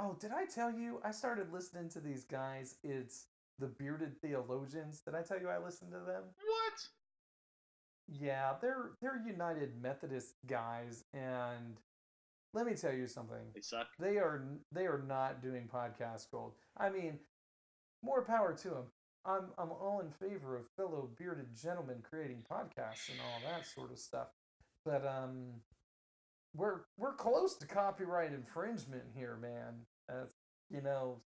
Oh, did I tell you? I started listening to these guys. It's the Bearded Theologians. Did I tell you I listened to them? What? Yeah, they're United Methodist guys, and let me tell you something. They suck. They are not doing podcast gold. I mean, more power to them. I'm all in favor of fellow bearded gentlemen creating podcasts and all that sort of stuff, but we're close to copyright infringement here, man.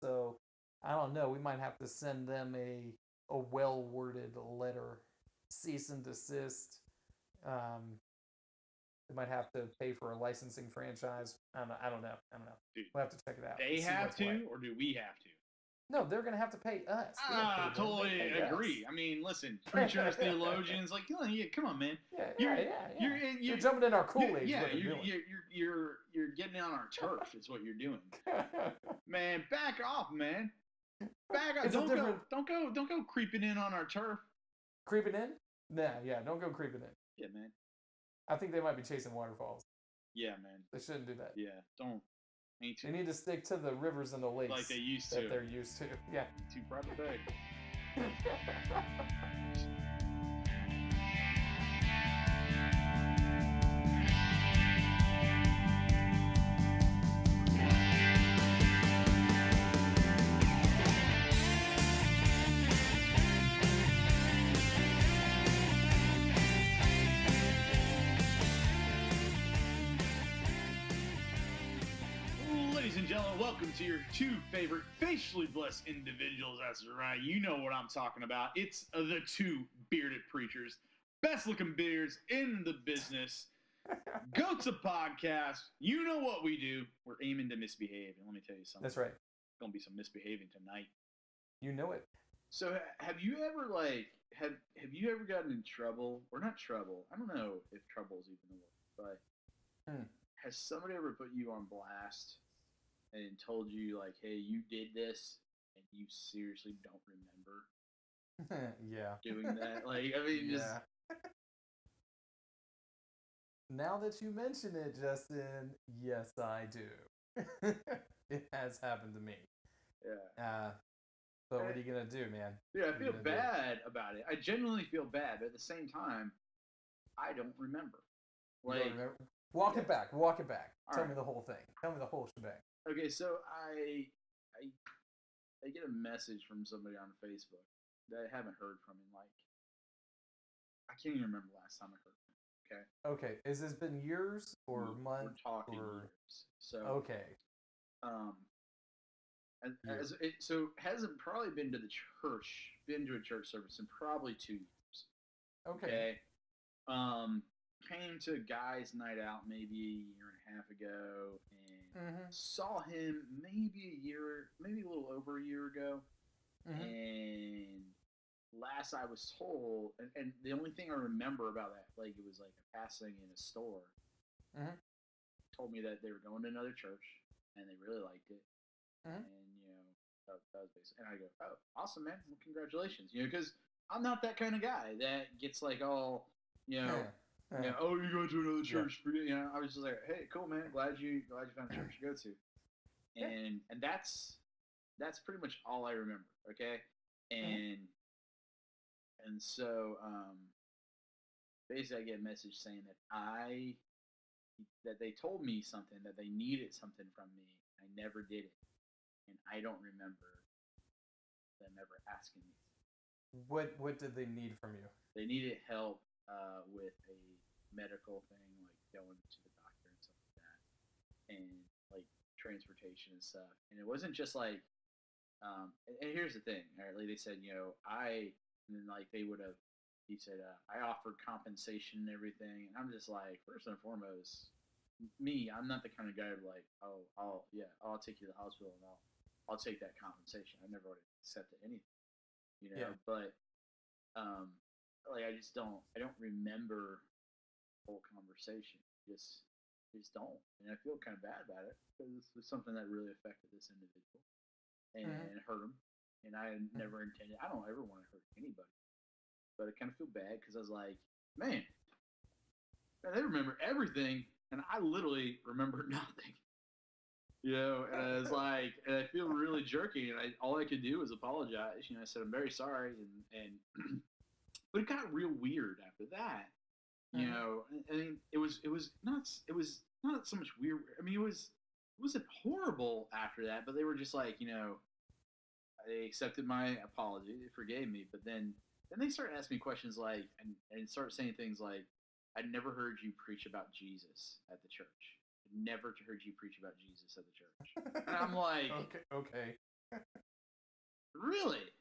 So I don't know. We might have to send them a well worded letter, cease and desist. They might have to pay for a licensing franchise. I don't know. Dude, We'll have to check it out. They have to, or do we have to? No, they're gonna have to pay us. Totally agree. I mean, listen, preachers, theologians, like, yeah, come on, man. You're jumping in our Kool-Aid. Yeah, you're getting on our turf. Is what you're doing. Man, back off, man. Back off. Don't go creeping in on our turf. Creeping in? Nah, yeah, don't go creeping in. Yeah, man. I think they might be chasing waterfalls. Yeah, man. They shouldn't do that. Yeah, don't. They need to stick to the rivers and the lakes like they used that they're used to. Yeah. Too proud to beg. Welcome to your two favorite facially blessed individuals. That's right. You know what I'm talking about. It's the two bearded preachers. Best looking beards in the business. Go to podcast. You know what we do. We're aiming to misbehave. And let me tell you something. That's right. There's going to be some misbehaving tonight. You know it. So have you ever have you ever gotten in trouble? Or not trouble. I don't know if trouble is even the word. But has somebody ever put you on blast and told you, like, hey, you did this, and you seriously don't remember doing that? Like, I mean, just... Now that you mention it, Justin, yes, I do. It has happened to me. Yeah. But what are you going to do, man? Yeah, I feel bad about it. I genuinely feel bad, but at the same time, I don't remember. Like, Walk it back. Tell me right. the whole thing. Tell me the whole shebang. Okay, so I get a message from somebody on Facebook that I haven't heard from in, like, I can't even remember the last time I heard from him. Okay. Has this been years or months? We're talking years. So okay. So hasn't probably been to a church service in probably 2 years. Okay. Came to a guy's night out maybe a year and a half ago, and saw him maybe a little over a year ago. And last I was told, and the only thing I remember about that, like, it was like a passing in a store, told me that they were going to another church and they really liked it. And, that was basically, and I go, oh, awesome, man. Well, congratulations. Because I'm not that kind of guy that gets like all, oh, you're going to another church. Yeah. I was just like, hey, cool, man. Glad you found a church to go to. And that's pretty much all I remember. Okay. And so, basically I get a message saying that they told me something, that they needed something from me. I never did it. And I don't remember them ever asking me. What did they need from you? They needed help with a medical thing, like going to the doctor and stuff like that, and like transportation and stuff. And it wasn't just like, and here's the thing, all right? Like they said, he said, I offered compensation and everything, and I'm just like, first and foremost, I'm not the kind of guy who like, oh, I'll take you to the hospital and I'll take that compensation. I never would have accepted anything, but like I don't remember the whole conversation. Just don't, and I feel kind of bad about it because it's something that really affected this individual and hurt him, and I never intended. I don't ever want to hurt anybody, but I kind of feel bad because I was like, man, they remember everything, and I literally remember nothing. You know, and I was like, and I feel really jerky, and all I could do was apologize. You know, I said I'm very sorry, and but it got real weird after that. You know, I mean, it was not so much weird. I mean, it wasn't horrible after that, but they were just like, you know, they accepted my apology, they forgave me, but then they started asking me questions like, and start saying things like, I never heard you preach about Jesus at the church. Never heard you preach about Jesus at the church. And I'm like, okay. Really?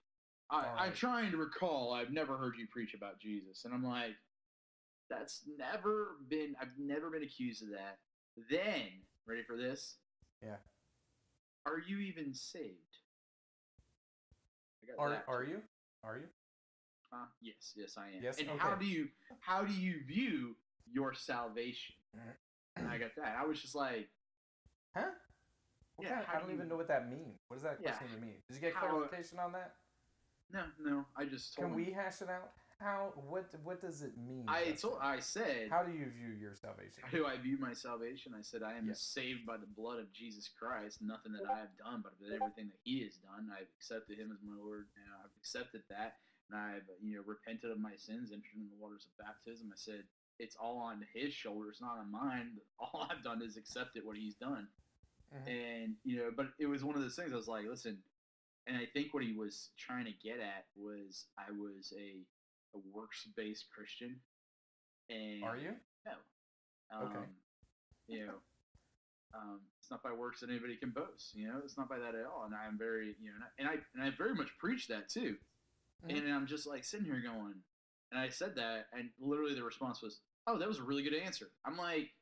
I'm trying to recall. I've never heard you preach about Jesus. And I'm like, I've never been accused of that. Then, ready for this? Yeah. Are you even saved? Are you? Yes, I am. Yes, and okay. how do you view your salvation? And I got that. I was just like, huh? I don't even know what that means. What does that question even mean? Did you get clarification on that? No. I just told Can we hash it out? What does it mean? I said, how do you view your salvation? How do I view my salvation? I said, I am saved by the blood of Jesus Christ. Nothing that I have done, but everything that He has done. I've accepted Him as my Lord, and I've accepted that, and I've repented of my sins, entered in the waters of baptism. I said, it's all on His shoulders, not on mine. All I've done is accepted what He's done. And but it was one of those things. I was like, listen, and I think what he was trying to get at was I was a works-based Christian. And are you? No. Okay. It's not by works that anybody can boast. It's not by that at all. And I'm very, and I very much preach that too. And I'm just like sitting here going, and I said that, and literally the response was, "Oh, that was a really good answer." I'm like,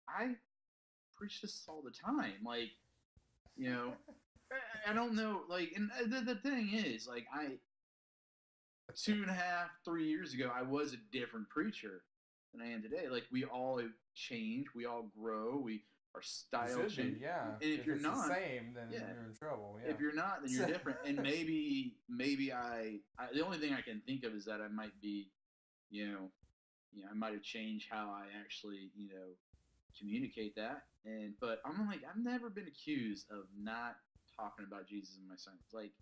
I preach this all the time, like, I don't know, like, and the thing is, like, 2.5, 3 years ago, I was a different preacher than I am today. Like, we all change, we all grow, our style change. Yeah. And if you're not the same, then you're in trouble. Yeah. If you're not, then you're different. And maybe I the only thing I can think of is that I might be, I might have changed how I actually, communicate that. But I'm like, I've never been accused of not talking about Jesus in my sermons. Like,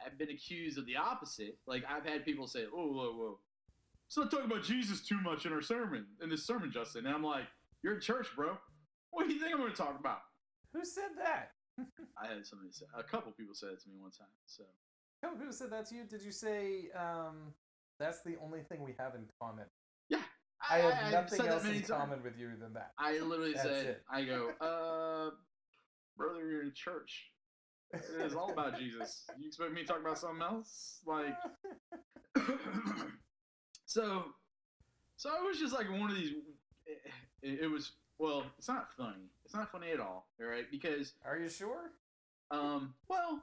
I've been accused of the opposite. Like, I've had people say, "Oh, whoa, let's not talk about Jesus too much in this sermon, Justin." And I'm like, "You're in church, bro. What do you think I'm going to talk about?" Who said that? I had somebody say. A couple people said it to me one time. So. A couple people said that to you. Did you say that's the only thing we have in common? Yeah. I have nothing else in common with you than that. I literally said, I go, brother, you're in church. It is all about Jesus. You expect me to talk about something else? Like, so I was just like one of these. It was, well, it's not funny. It's not funny at all. All right, because. Are you sure? Well,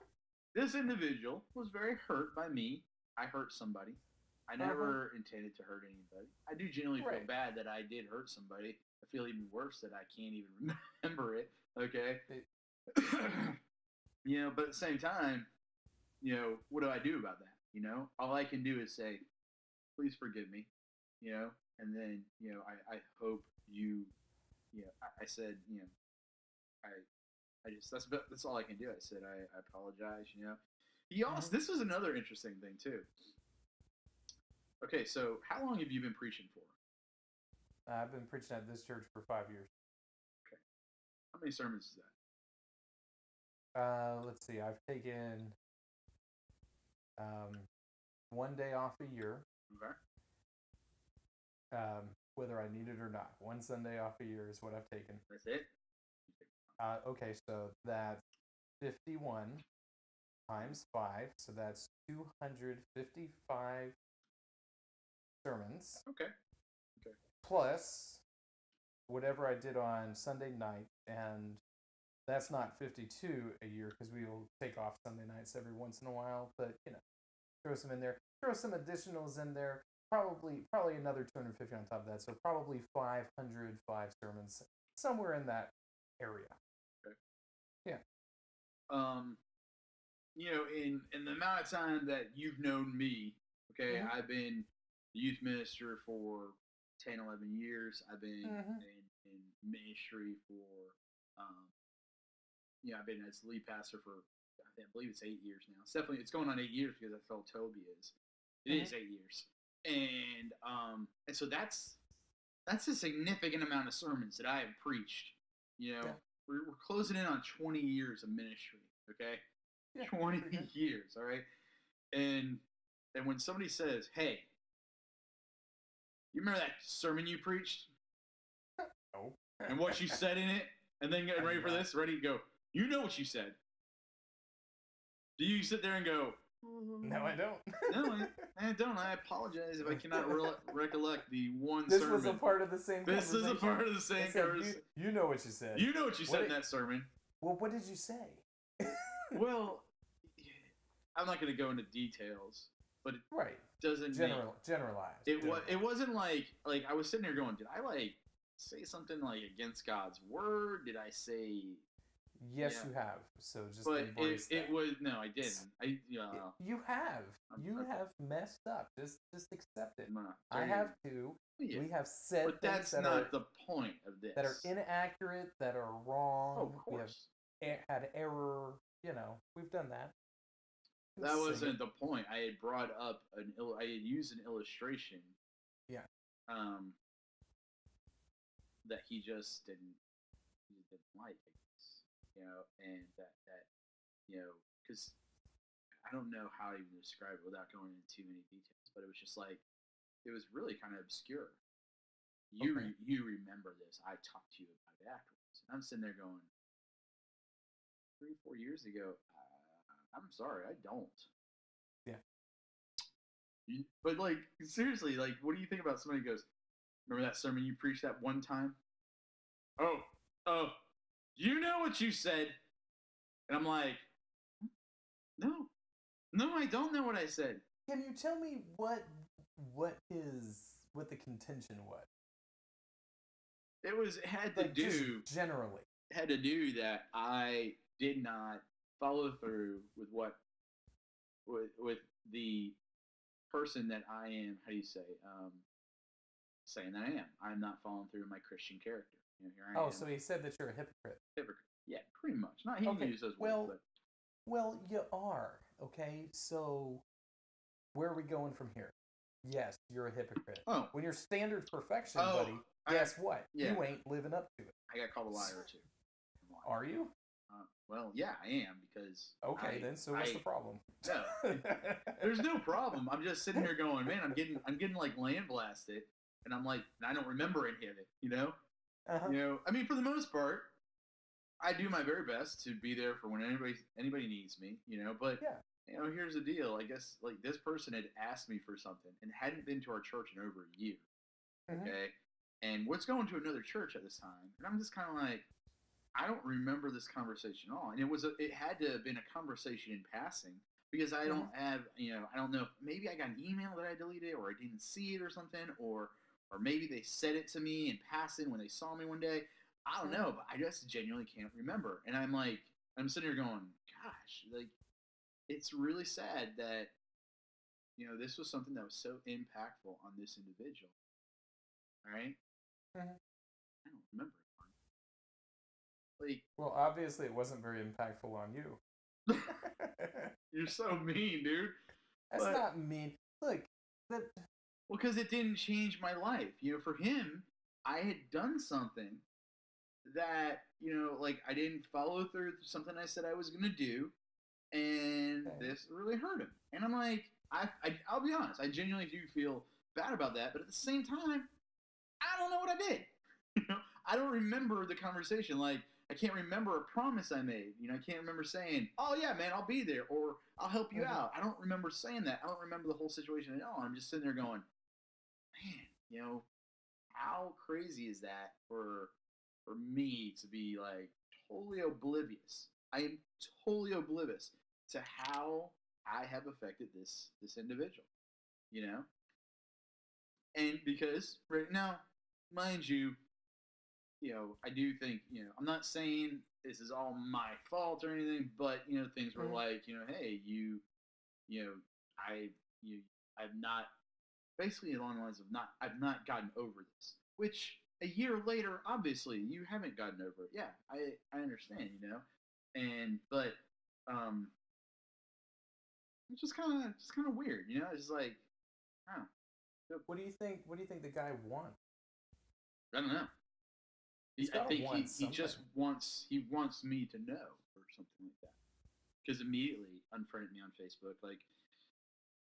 this individual was very hurt by me. I hurt somebody. I never intended to hurt anybody. I do genuinely feel bad that I did hurt somebody. I feel even worse that I can't even remember it. Okay. But at the same time, what do I do about that? All I can do is say, please forgive me, and then, I hope you, I said, I just, that's all I can do. I said, I apologize, He also, this was another interesting thing too. Okay, so how long have you been preaching for? I've been preaching at this church for 5 years. Okay. How many sermons is that? Let's see. I've taken 1 day off a year. Okay. Whether I need it or not. 1 Sunday off a year is what I've taken. That's it? Okay, so that's 51 times 5. So that's 255 sermons. Okay. Plus whatever I did on Sunday night, and that's not 52 a year because we will take off Sunday nights every once in a while, but throw some in there, throw some additionals in there, probably another 250 on top of that, so probably 505 sermons, somewhere in that area. Okay. Yeah. In the amount of time that you've known me, okay, I've been the youth minister for 10, 11 years. I've been in ministry for, I've been as lead pastor for, I believe it's 8 years now. It's going on 8 years because I told Toby it is 8 years. And so that's a significant amount of sermons that I have preached. We're closing in on 20 years of ministry. Okay. Yeah, 20 years. All right. And when somebody says, "Hey, you remember that sermon you preached? No. And what you said in it?" And then get ready for this, ready to go. You know what you said. Do you sit there and go, "No, I don't." No, I don't. I apologize if I cannot recollect the one this sermon. This was a part of the same This is a part of the same conversation. You know what you said. You know what you said in that sermon. Well, what did you say? Well, I'm not going to go into details, but it doesn't generalize. It wasn't like I was sitting there going, did I say something against God's word? Did I say? Yes, you have. So just embrace that. It was no, I didn't. You have. You have messed up. Just accept it. I have too. Yeah. We have said but that's things not the point of this. That are inaccurate, that are wrong. Oh, of course. We have had error. We've done that. That wasn't the point. I had brought up I had used an illustration. Yeah. That he just didn't like. And that because I don't know how to even describe it without going into too many details, but it was just it was really kind of obscure. You remember this? I talked to you about it afterwards, and I'm sitting there going, 3-4 years ago. I'm sorry, I don't. Yeah. But seriously, what do you think about somebody who goes, "Remember that sermon you preached that one time?" Oh. You know what you said. And I'm like, no, I don't know what I said. Can you tell me what the contention was? It had to do generally. It had to do that I did not follow through with with the person that I am. How do you say? Saying that I am. I'm not following through with my Christian character. Here I am. So he said that you're a hypocrite. Yeah, pretty much. Not he used those words, but... Well, you are. Okay, so where are we going from here? Yes, you're a hypocrite. Oh. When you're standard perfection, buddy, guess what? Yeah. You ain't living up to it. I got called a liar, too. Are you? Well, yeah, I am, because... Okay, then, so what's the problem? No. There's no problem. I'm just sitting here going, man, I'm getting land blasted, and I'm and I don't remember any of it, Uh-huh. I mean, for the most part, I do my very best to be there for when anybody needs me, but here's the deal. I guess this person had asked me for something and hadn't been to our church in over a year. Mm-hmm. Okay. And was going to another church at this time. And I'm just kind of I don't remember this conversation at all. And it had to have been a conversation in passing because I don't have, I don't know, maybe I got an email that I deleted or I didn't see it or something, or maybe they said it to me in passing when they saw me one day. I don't know, but I just genuinely can't remember. And I'm sitting here going, gosh, it's really sad that, this was something that was so impactful on this individual. All right? Mm-hmm. I don't remember it. Well, obviously it wasn't very impactful on you. You're so mean, dude. That's not mean. Look, well, because it didn't change my life. For him, I had done something that, I didn't follow through with something I said I was going to do, and this really hurt him. And I'm I'll be honest, I genuinely do feel bad about that, but at the same time, I don't know what I did. I don't remember the conversation. I can't remember a promise I made. I can't remember saying, "Oh yeah, man, I'll be there," or "I'll help you out." I don't remember saying that. I don't remember the whole situation at all. I'm just sitting there going, man, how crazy is that for me to be totally oblivious? I am totally oblivious to how I have affected this individual, and because right now, mind you, I do think, I'm not saying this is all my fault or anything, but things were hey, I've not, basically along the lines of I've not gotten over this, which a year later, obviously, you haven't gotten over it. Yeah, I understand, but it's just kind of weird, It's just like, I don't What do you think? What do you think the guy wants? I don't know. I think he just wants me to know or something like that. Because immediately unfriended me on Facebook. Like,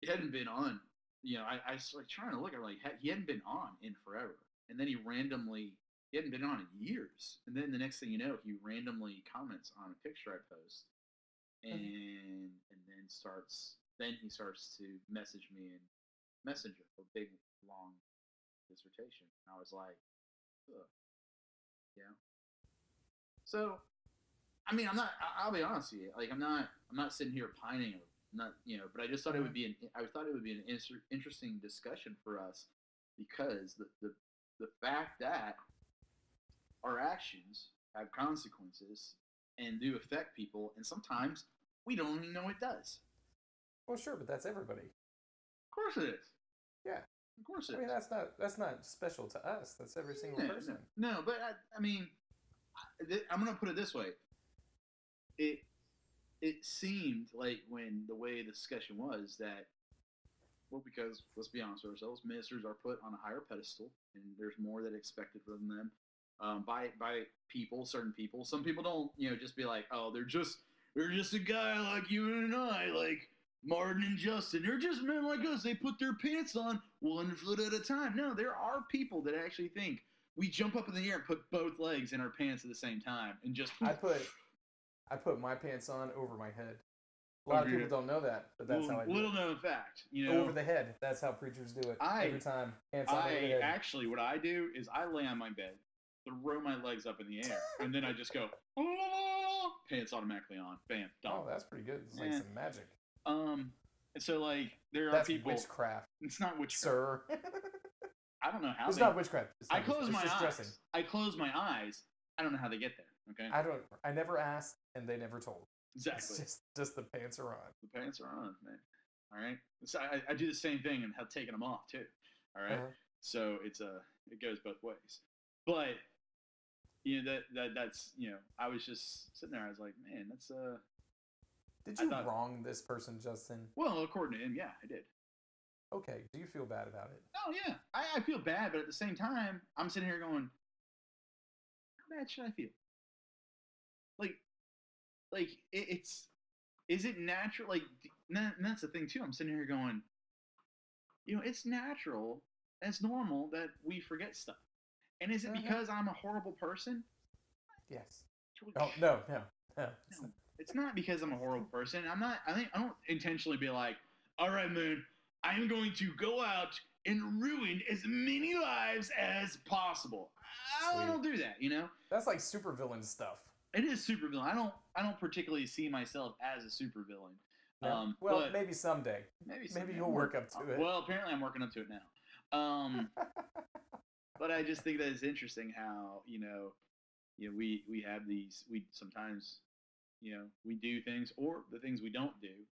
he hadn't been on. I was like trying to look at he hadn't been on in forever, and then he hadn't been on in years, and then the next thing you know, he randomly comments on a picture I post, and then he starts to message me in Messenger for a big long dissertation. And I was like, ugh. So, I mean, I'll be honest with you. Like, I'm not sitting here pining or not, but I just thought it would be an interesting discussion for us, because the fact that our actions have consequences and do affect people, and sometimes we don't even know it does. Well, sure, but that's everybody. Of course it is. Yeah. Of course it is. I mean, that's not special to us. That's every single person. No, but I mean, I'm going to put it this way. It seemed like, when the way the discussion was, that, well, because let's be honest with ourselves, ministers are put on a higher pedestal, and there's more that expected from them by people, certain people. Some people don't, just be like, oh, they're just a guy like you and I, like Martin and Justin. They're just men like us. They put their pants on 1 foot at a time. No, there are people that actually think we jump up in the air and put both legs in our pants at the same time and just. I put my pants on over my head. A lot of people don't know that, but that's how I do it. Little known fact, Over the head. That's how preachers do it every time. Pants on over the head. Actually, what I do is I lay on my bed, throw my legs up in the air, and then I just go, pants automatically on. Bam, done. Oh, that's pretty good. It's like some magic. And so, like, there that's are people. That's witchcraft. It's not witchcraft. Sir. I don't know how. It's not witchcraft. I close my eyes. Dressing. I close my eyes. I don't know how they get there. Okay. I never asked, and they never told. Exactly. It's just the pants are on. The pants are on, man. All right. So I do the same thing and have taken them off too. All right. So it goes both ways. But that's I was just sitting there. I was like, man, that's Did you wrong this person, Justin? Well, according to him, yeah, I did. Okay. Do you feel bad about it? Oh yeah, I feel bad, but at the same time, I'm sitting here going, how bad should I feel? Like is it natural? Like, and that's the thing too. I'm sitting here going, it's natural, it's normal that we forget stuff. And is it because I'm a horrible person? Yes. Oh, no. It's not because I'm a horrible person. I don't intentionally be like, all right, man, I'm going to go out and ruin as many lives as possible. I don't do that, That's like supervillain stuff. It is supervillain. I don't particularly see myself as a supervillain. No. Well, maybe someday. Maybe you'll work up to it. Well, apparently I'm working up to it now. But I just think that it's interesting how we have these. We sometimes we do things, or the things we don't do,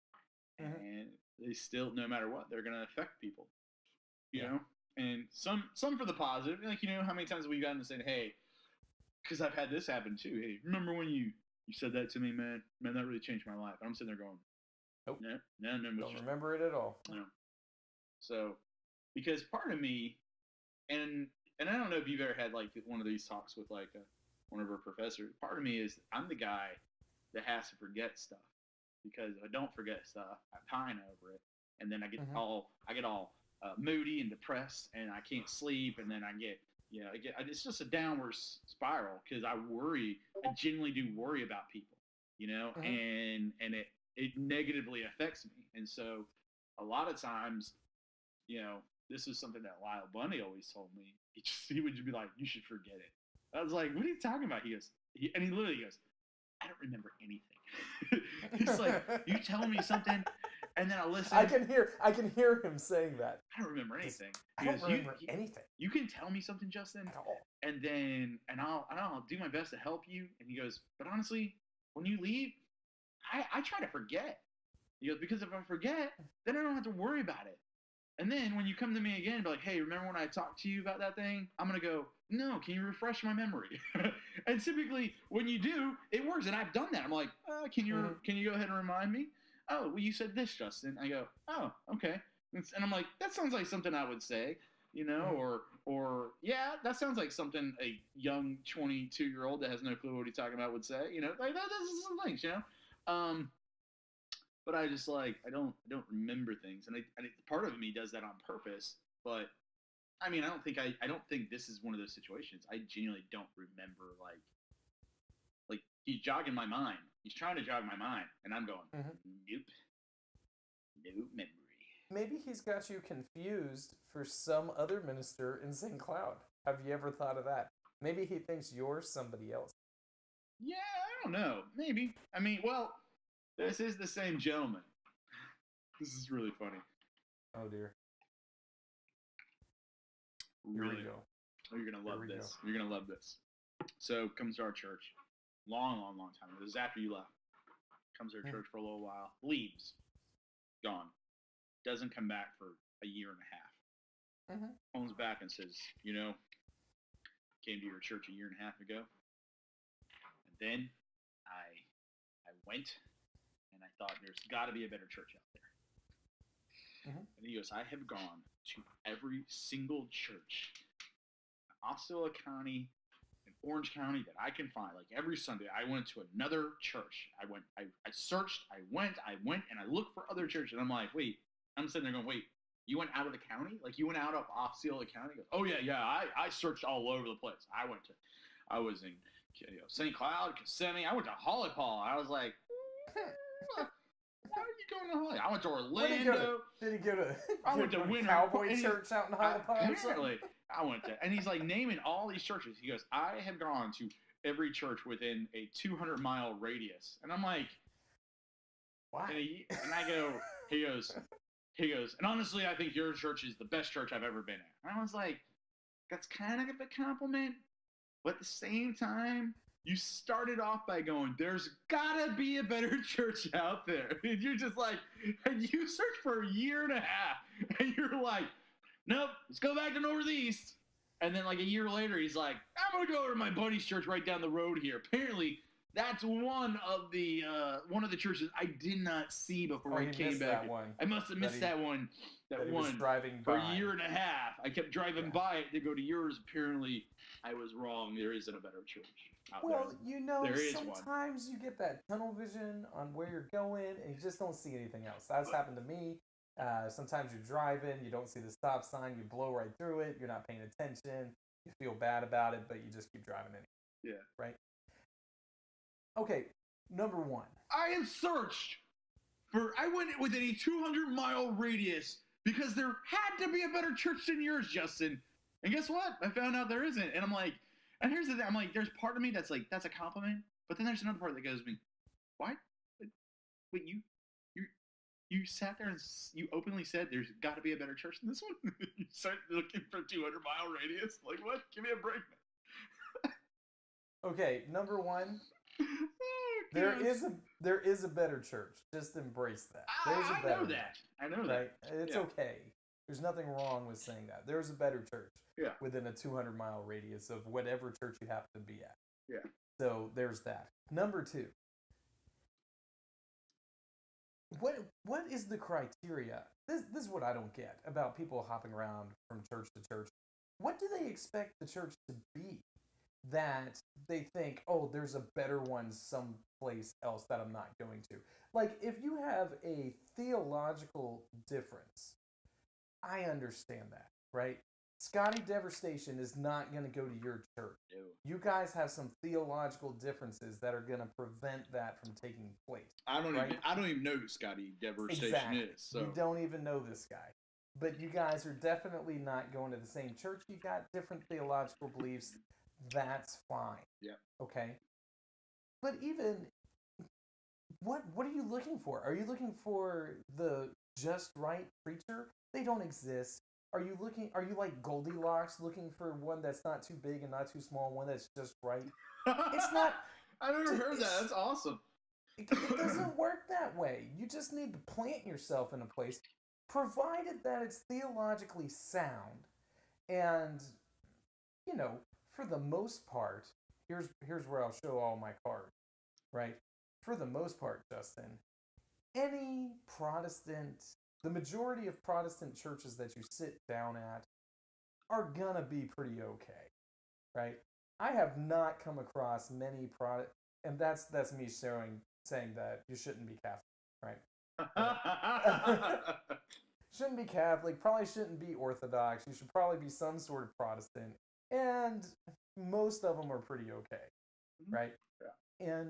and they still, no matter what, they're going to affect people. You know, and some for the positive. Like, how many times have we gotten to say, hey. Because I've had this happen too. Hey, remember when you said that to me, man? Man, that really changed my life. And I'm sitting there going, nope. No. Don't remember it at all. No. So, because part of me, and I don't know if you've ever had like one of these talks with like one of our professors. Part of me is I'm the guy that has to forget stuff, because if I don't forget stuff, I pine over it, and then I get all moody and depressed, and I can't sleep, and then I get. It's just a downward spiral, because I genuinely do worry about people, and it negatively affects me. And so a lot of times, this is something that Lyle Bundy always told me. He would just be like, you should forget it. I was like, what are you talking about? He literally goes, I don't remember anything. He's like, you telling me something, and then I listen. I can hear him saying that. I don't remember anything. I don't remember anything. You can tell me something, Justin, at all, and I'll do my best to help you. And he goes, but honestly, when you leave, I try to forget. He goes, because if I forget, then I don't have to worry about it. And then when you come to me again, be like, hey, remember when I talked to you about that thing? I'm gonna go, no, can you refresh my memory? And typically when you do, it works. And I've done that. I'm like, can you go ahead and remind me? Oh, well, you said this, Justin. I go, oh, okay. And I'm like, that sounds like something I would say, or yeah, that sounds like something a young 22-year-old that has no clue what he's talking about would say, like that's some things, But I just I don't remember things, and I part of me does that on purpose. But I mean, I don't think this is one of those situations. I genuinely don't remember like he's jogging my mind. He's trying to jog my mind, and I'm going, nope, no memory. Maybe he's got you confused for some other minister in St. Cloud. Have you ever thought of that? Maybe he thinks you're somebody else. Yeah, I don't know. Maybe. I mean, well, this is the same gentleman. This is really funny. Oh, dear. Really? Here we go. Oh, you're going to love this. You're going to love this. So, comes to our church. Long time. This is after you left. Comes to our church for a little while. Leaves. Gone. Doesn't come back for a year and a half. Phones back and says, came to your church a year and a half ago. And then I went and I thought there's got to be a better church out there. And he goes, I have gone to every single church in Osceola County and Orange County that I can find. Like every Sunday, I went to another church. I searched, I went, and I looked for other churches. And I'm like, wait, I'm sitting there going, wait, you went out of the county? Like you went out of Osceola County? He goes, oh yeah, I searched all over the place. I was in St. Cloud, Kissimmee. I went to Holly Paul. I was like, why are you going to Holly? I went to Orlando. Did he go to? I went to Winter Cowboy church out in Holly Paul. Apparently, I went to, and he's like naming all these churches. He goes, I have gone to every church within a 200-mile radius, and I'm like, why? And I go, he goes, and honestly, I think your church is the best church I've ever been at. And I was like, that's kind of a compliment, but at the same time, you started off by going, there's gotta be a better church out there. And you're just like, and you search for a year and a half, and you're like, nope, let's go back to Northeast. And then like a year later, he's like, I'm gonna go over to my buddy's church right down the road here. Apparently, that's one of the churches I did not see before I came back. I must have missed that one. That one was driving for by. A year and a half. I kept driving by it to go to yours. Apparently, I was wrong. There isn't a better church out there. There is sometimes you get that tunnel vision on where you're going, and you just don't see anything else. That's happened to me. Sometimes you're driving, you don't see the stop sign, you blow right through it. You're not paying attention. You feel bad about it, but you just keep driving anyway. Yeah. Right. Okay, number one. I have searched I went within a 200-mile radius because there had to be a better church than yours, Justin. And guess what? I found out there isn't. And I'm like, and here's the thing. I'm like, there's part of me that's like, that's a compliment. But then there's another part that goes to me, why? Wait, you sat there and you openly said there's got to be a better church than this one? You started looking for 200-mile radius? Like, what? Give me a break. Okay, number one. There is a better church. Just embrace that. There's a better I know right? that. It's okay. There's nothing wrong with saying that. There's a better church within a 200-mile radius of whatever church you happen to be at. Yeah. So there's that. Number two. What is the criteria? This is what I don't get about people hopping around from church to church. What do they expect the church to be? That they think, oh, there's a better one someplace else that I'm not going to. Like, if you have a theological difference, I understand that, right? Scotty Devastation is not going to go to your church. No. You guys have some theological differences that are going to prevent that from taking place. I don't even know who Scotty Devastation is. So. You don't even know this guy. But you guys are definitely not going to the same church. You got different theological beliefs. That's fine. Yeah. Okay. But even what are you looking for? Are you looking for the just right preacher? They don't exist. Are you like Goldilocks, looking for one that's not too big and not too small, one that's just right? It's not. I never heard that. That's awesome. It doesn't work that way. You just need to plant yourself in a place, provided that it's theologically sound and, for the most part, here's where I'll show all my cards, right? For the most part, Justin, any Protestant, the majority of Protestant churches that you sit down at are gonna be pretty okay, right? I have not come across many and that's me saying that you shouldn't be Catholic, right? Shouldn't be Catholic, probably shouldn't be Orthodox. You should probably be some sort of Protestant, and most of them are pretty okay, right? Yeah.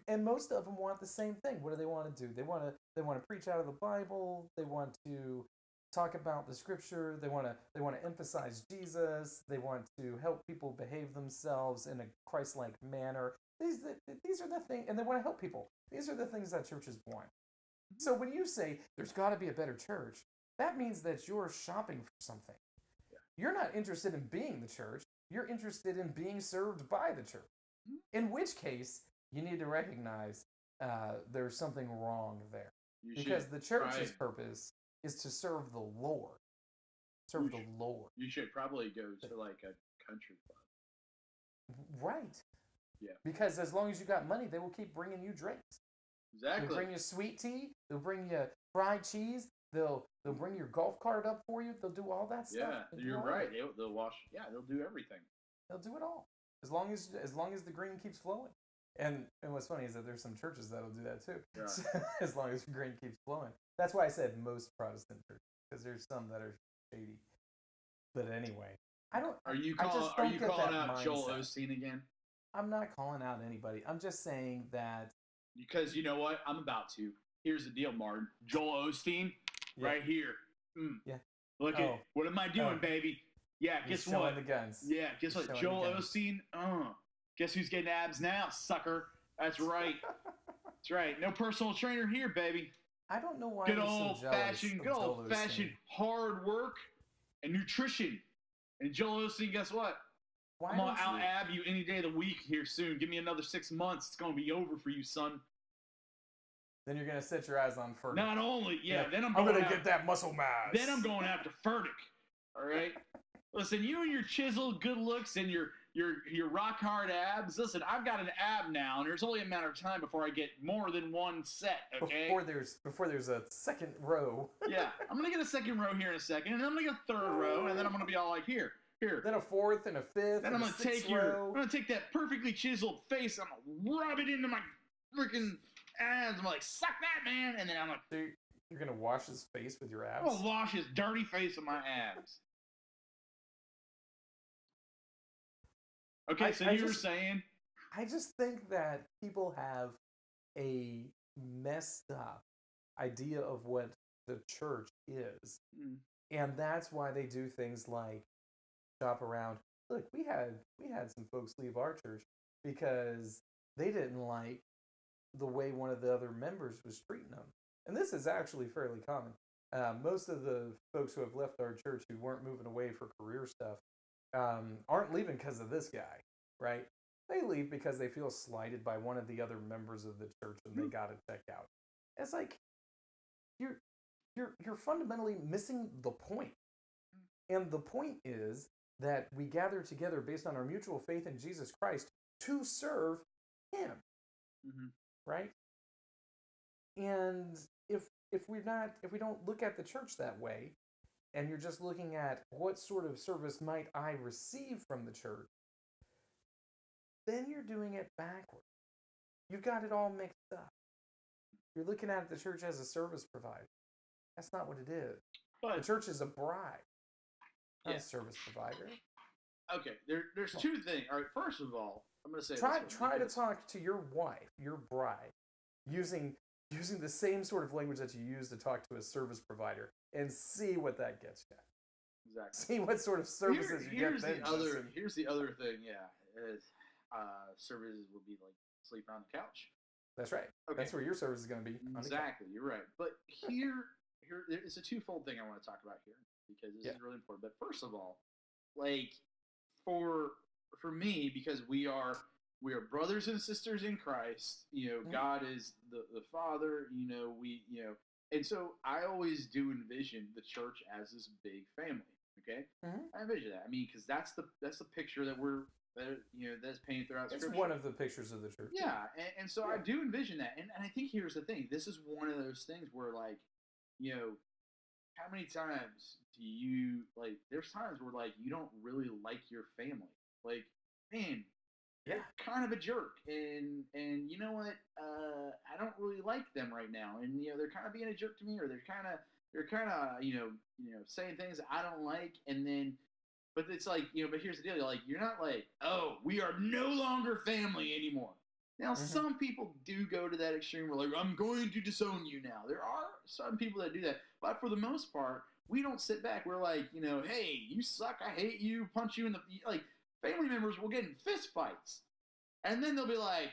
And most of them want the same thing. What do they want to do? They want to preach out of the Bible. They want to talk about the Scripture. They want to emphasize Jesus. They want to help people behave themselves in a Christ-like manner. These are the things, and they want to help people. These are the things that churches want. So when you say there's got to be a better church, that means that you're shopping for something. Yeah. You're not interested in being the church. You're interested in being served by the church. In which case, you need to recognize there's something wrong there. Because the church's purpose is to serve the Lord. Serve the Lord. You should probably go to like a country club. Right. Yeah. Because as long as you got money, they will keep bringing you drinks. Exactly. They'll bring you sweet tea. They'll bring you fried cheese. They'll bring your golf cart up for you. They'll do all that stuff. Yeah, you're right. They'll wash. Yeah, they'll do everything. They'll do it all as long as the green keeps flowing. And what's funny is that there's some churches that'll do that too. Yeah. So, as long as the green keeps flowing. That's why I said most Protestant churches, because there's some that are shady. But anyway, I don't. Are you I just don't get calling that out mindset. Joel Osteen again? I'm not calling out anybody. I'm just saying that. Because you know what? I'm about to. Here's the deal, Martin. Joel Osteen, right here. Yeah. Look at what am I doing, baby? Yeah, He's guess what? Showing the guns. Yeah, guess what? Joel Osteen. Guess who's getting abs now, sucker? That's right. That's right. No personal trainer here, baby. I don't know why. Good old fashioned hard work and nutrition. And Joel Osteen, guess what? I'm gonna out ab you any day of the week here soon. Give me another 6 months. It's gonna be over for you, son. Then you're gonna set your eyes on Furtick. Not only, then I'm gonna get that muscle mass. Then I'm going after Furtick. All right. Listen, you and your chiseled good looks and your rock hard abs. Listen, I've got an ab now, and there's only a matter of time before I get more than one set. Okay. Before there's a second row. Yeah, I'm gonna get a second row here in a second, and then I'm gonna get a third row, and then I'm gonna be all like here. Then a fourth and a fifth. Then I'm gonna take that perfectly chiseled face. I'm gonna rub it into my freaking abs. I'm like, suck that, man. And then I'm like, so you're gonna wash his face with your abs? I'm gonna wash his dirty face with my abs. Okay, so you were saying? I just think that people have a messed up idea of what the church is, and that's why they do things like shop around. Look, we had some folks leave our church because they didn't like the way one of the other members was treating them, and this is actually fairly common. Most of the folks who have left our church who weren't moving away for career stuff aren't leaving because of this guy, right? They leave because they feel slighted by one of the other members of the church, and they got to check out. It's like you're fundamentally missing the point, and the point is that we gather together based on our mutual faith in Jesus Christ to serve Him, right? And if we don't look at the church that way, and you're just looking at what sort of service might I receive from the church, then you're doing it backwards. You've got it all mixed up. You're looking at the church as a service provider. That's not what it is. But the church is a bride, not a service provider. Okay, there's two things. All right, first of all, I'm going to say try to talk to your wife, your bride, using the same sort of language that you use to talk to a service provider, and see what that gets you. Exactly. See what sort of services you get. Here's the other thing. Services would be like sleeping on the couch. That's right. Okay. That's where your service is going to be. Exactly. You're right. But here it's a twofold thing I want to talk about here because this is really important. But first of all, like for me, because we are brothers and sisters in Christ. God is the Father. And so I always do envision the church as this big family. Okay, I envision that. I mean, because that's the picture that's painted throughout It's Scripture. one of the pictures of the church. Yeah, and so I do envision that, and I think here's the thing. This is one of those things where, like, how many times do you, like, there's times where, like, you don't really like your family. Like, man, they're kind of a jerk, and you know what? I don't really like them right now, and they're kind of being a jerk to me, or they're kind of saying things that I don't like, and then, but it's like, but here's the deal, like, you're not like, oh, we are no longer family anymore. Now, some people do go to that extreme where, like, I'm going to disown you now. There are some people that do that, but for the most part, we don't sit back. We're like, hey, you suck, I hate you, punch you in the, like, family members will get in fist fights, and then they'll be like,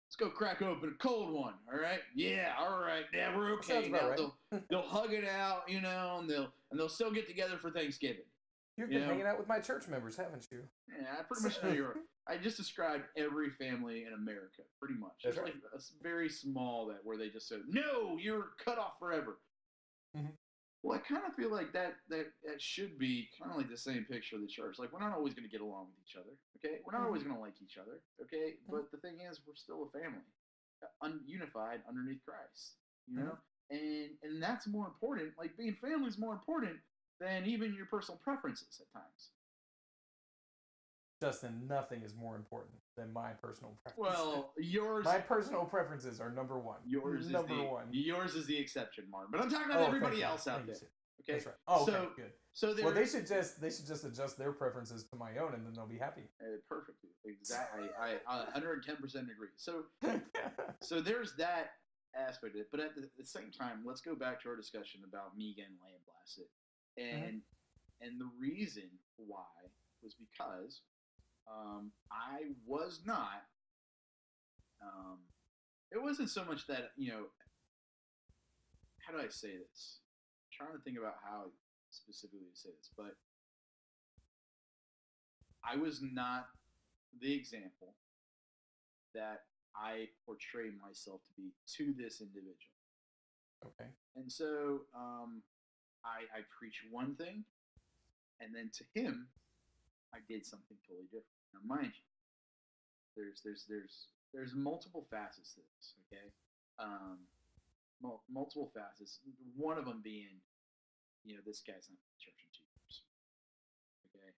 let's go crack open a cold one, all right? Yeah, all right, yeah, we're okay. Now right. they'll hug it out, and they'll still get together for Thanksgiving. You've been hanging out with my church members, haven't you? Yeah, I pretty much know I just described every family in America, pretty much. It's right. Like a very small where they just said, no, you're cut off forever. Well, I kind of feel like that should be kind of like the same picture of the church. Like, we're not always going to get along with each other, okay? We're not always going to like each other, okay? But the thing is, we're still a family, unified underneath Christ, And that's more important. Like, being family is more important than even your personal preferences at times. Justin, nothing is more important than my personal preferences. Well, my personal preferences are number one. Yours is the exception, Mark. But I'm talking about everybody else out there. Okay, that's right. Oh, okay, good. So they should just adjust their preferences to my own, and then they'll be happy. Perfectly, exactly. I 110% agree. So there's that aspect of it. But at the same time, let's go back to our discussion about me getting lambasted, and the reason why was because I was not. It wasn't so much that how do I say this? I'm trying to think about how specifically to say this, but I was not the example that I portray myself to be to this individual. Okay. And so I preach one thing, and then to him, I did something totally different. Now, mind you, there's multiple facets to this. Okay, multiple facets. One of them being, this guy's not in the church in 2 years. Okay,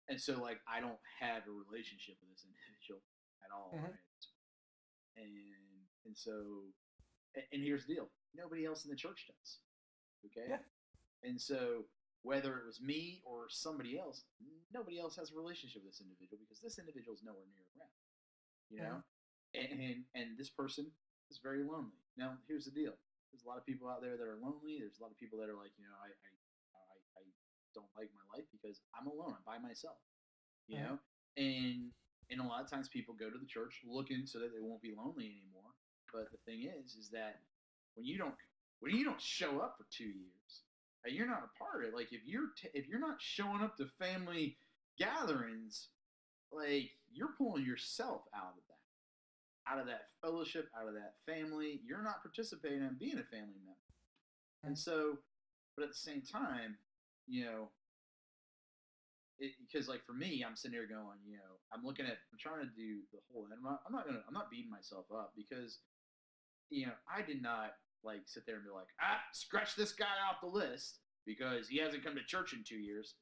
and so, like, I don't have a relationship with this individual at all. Right? And so, and here's the deal: nobody else in the church does. Okay, and so, whether it was me or somebody else, nobody else has a relationship with this individual because this individual is nowhere near around, and this person is very lonely. Now, here's the deal: there's a lot of people out there that are lonely. There's a lot of people that are like, I don't like my life because I'm alone. I'm by myself, and a lot of times people go to the church looking so that they won't be lonely anymore. But the thing is that when you don't show up for 2 years, and you're not a part of it. Like, if you're not showing up to family gatherings, like, you're pulling yourself out of that fellowship, out of that family. You're not participating in being a family member. And so, but at the same time, because, like, for me, I'm sitting here going, I'm trying to do the whole. I'm not beating myself up because, I did not, like, sit there and be like, scratch this guy off the list because he hasn't come to church in 2 years.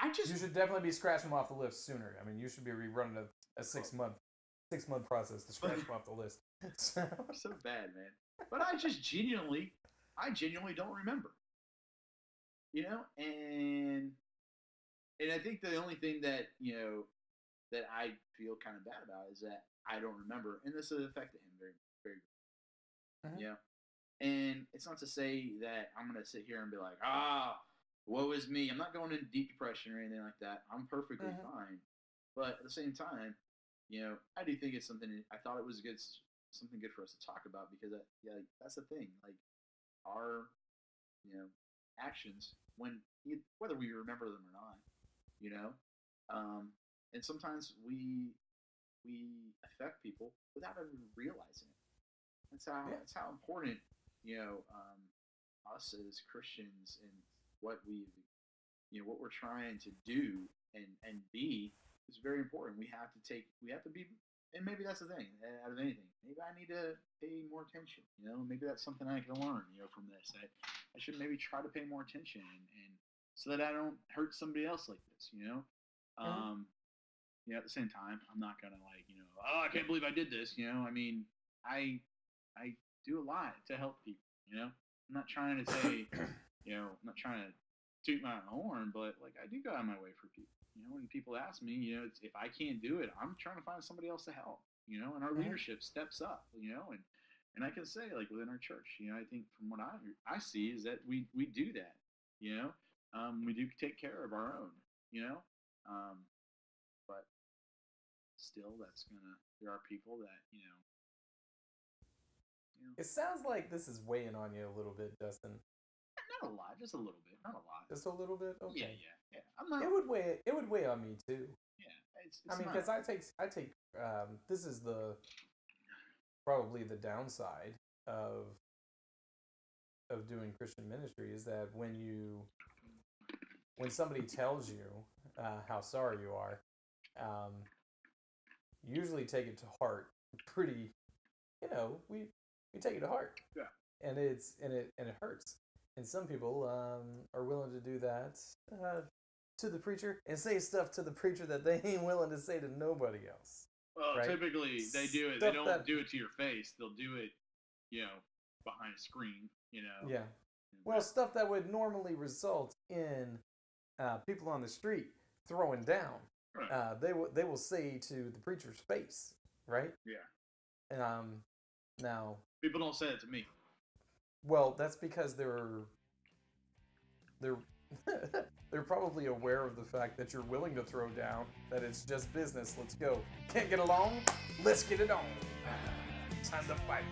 You should definitely be scratching him off the list sooner. I mean, you should be rerunning a 6 month process to scratch him off the list. So bad, man. But I genuinely don't remember. And I think the only thing that that I feel kind of bad about is that I don't remember, and this has affected him very, very. And it's not to say that I'm going to sit here and be like, woe is me. I'm not going into deep depression or anything like that. I'm perfectly fine. But at the same time, I do think it's something, I thought it was something good for us to talk about because that's the thing. Like, our, actions, whether we remember them or not, and sometimes we affect people without even realizing it. That's how important, us as Christians and what what we're trying to do and be is very important. We have to be, and maybe that's the thing out of anything. Maybe I need to pay more attention. Maybe that's something I can learn, from this. I should maybe try to pay more attention and so that I don't hurt somebody else like this, at the same time, I'm not gonna I can't believe I did this, I mean, I do a lot to help people, I'm not trying to say, I'm not trying to toot my horn, but I do go out of my way for people, when people ask me, if I can't do it, I'm trying to find somebody else to help, and our leadership steps up, and I can say within our church, I think from what I see is that we do that, we do take care of our own, but still there are people that, It sounds like this is weighing on you a little bit, Justin. Not a lot, just a little bit, not a lot. Just a little bit? Okay. Yeah. I'm not. It would weigh on me too. Yeah, it's I mean, because I take this is probably the downside of doing Christian ministry is that when somebody tells you how sorry you are, you usually take it to heart pretty, we take it to heart. Yeah. And it hurts. And some people are willing to do that to the preacher and say stuff to the preacher that they ain't willing to say to nobody else. Well, right? Typically they do it. They don't do it to your face. They'll do it, behind a screen. Yeah. Well, stuff that would normally result in people on the street throwing down. Right. They will say to the preacher's face, right? Yeah. Now people don't say it to me. Well, that's because they're probably aware of the fact that you're willing to throw down, that it's just business. Let's go. Can't get along? Let's get it on. Time to fight.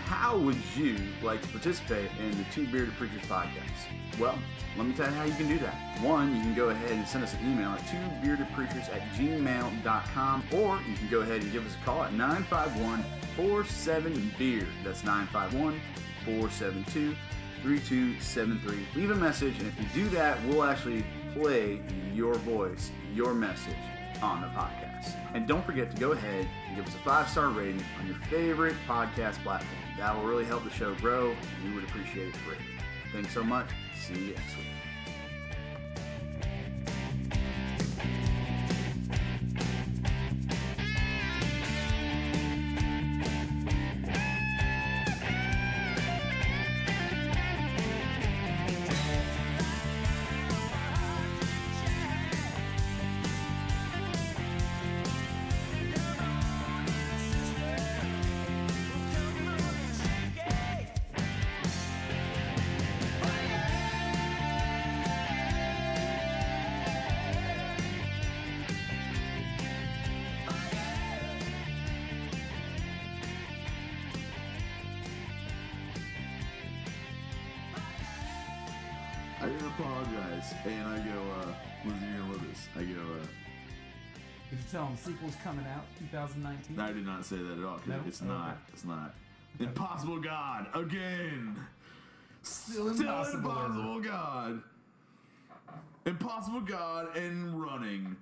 How would you like to participate in the Two Bearded Preachers podcast? Well, let me tell you how you can do that. One, you can go ahead and send us an email at twobeardedpreachers@gmail.com, or you can go ahead and give us a call at 951-47-BEARD. That's 951-472-3273. Leave a message, and if you do that, we'll actually play your voice, your message on the podcast. And don't forget to go ahead and give us a 5-star rating on your favorite podcast platform. That will really help the show grow, and we would appreciate it greatly. Thanks so much. See you next week. I didn't apologize, and I go, Lizzie, you're gonna love this. I go, Did you tell them sequel's coming out 2019? I did not say that at all, because No? it's not. Okay. It's not. Impossible God, again! Still impossible God! Impossible God and running.